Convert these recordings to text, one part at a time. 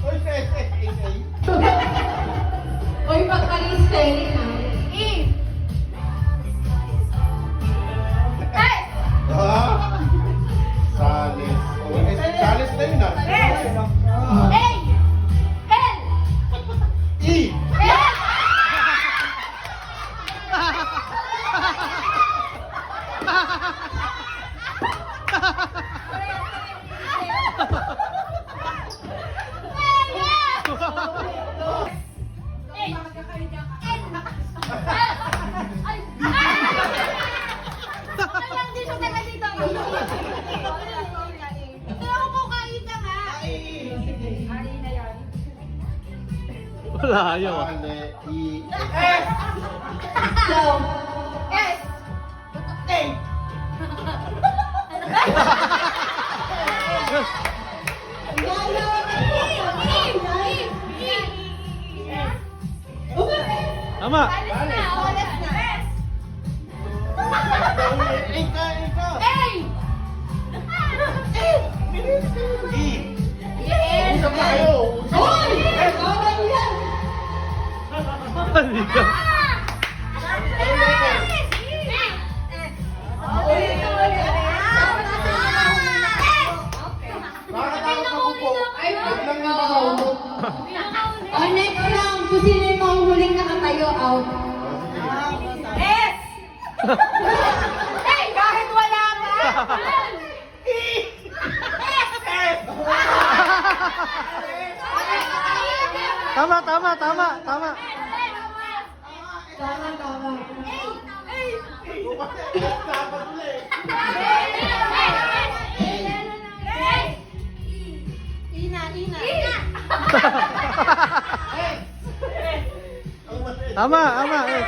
Uy, Uy, pagka-spelling ha. E. S. Salis. Salis na yun ah. S. A. L. E. S. Wala ayaw. Sale. E. S. So, S. A. Tama. Usap na kayo. Hindi ka. Nakakatakot ako po. Huwag lang yung makahulog. oh, next round, kung sino yung mahuhuling nakatayo, out. S! Hey, kahit wala ka! Tama, tama, tama, tama. Tama, tama. Dapat ulit. Tama, tama. Eh.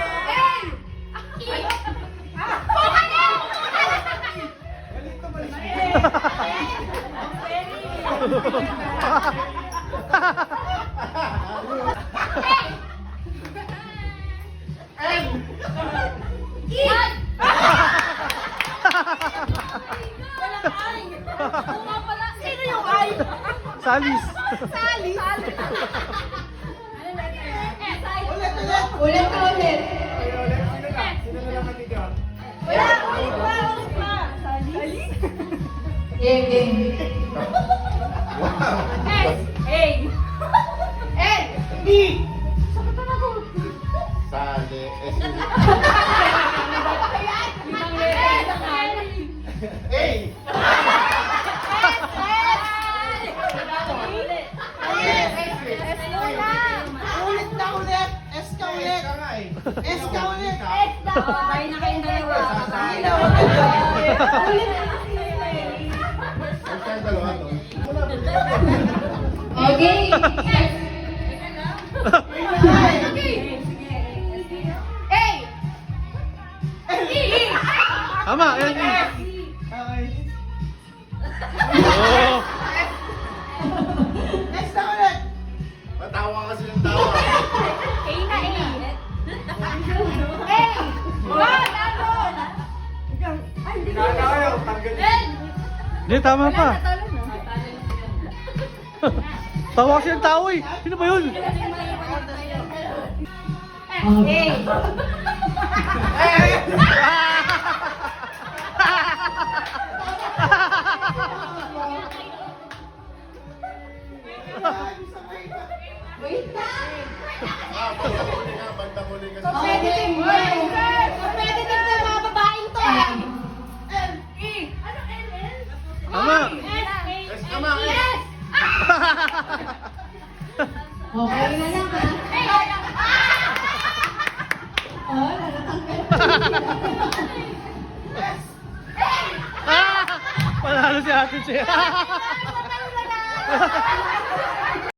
Sino yung I? Salis. Sally. Ulit na ulit. Wala, ulit pa. Sally? Game, game. Wow. S. A. L. E. Sale. S. A. Ulit na ulit! S ka ulit! S ka ulit! Sabay na kayong dalawa. Huwag tayong dalawa to. Okay. Tama, yan. Oh. S na ulit! Matawa kasi ng tawa. Hindi, tama pa. Tawa siyang tao eh. Sino ba yun? Wait lang. Bandang huli nga, bandang huli kasi. Competitive game. Competitive na mga babaeng to. Tama. S naman. Yes! Okay na lang ha. Oh, natatanggal. Panalo si Ate Che.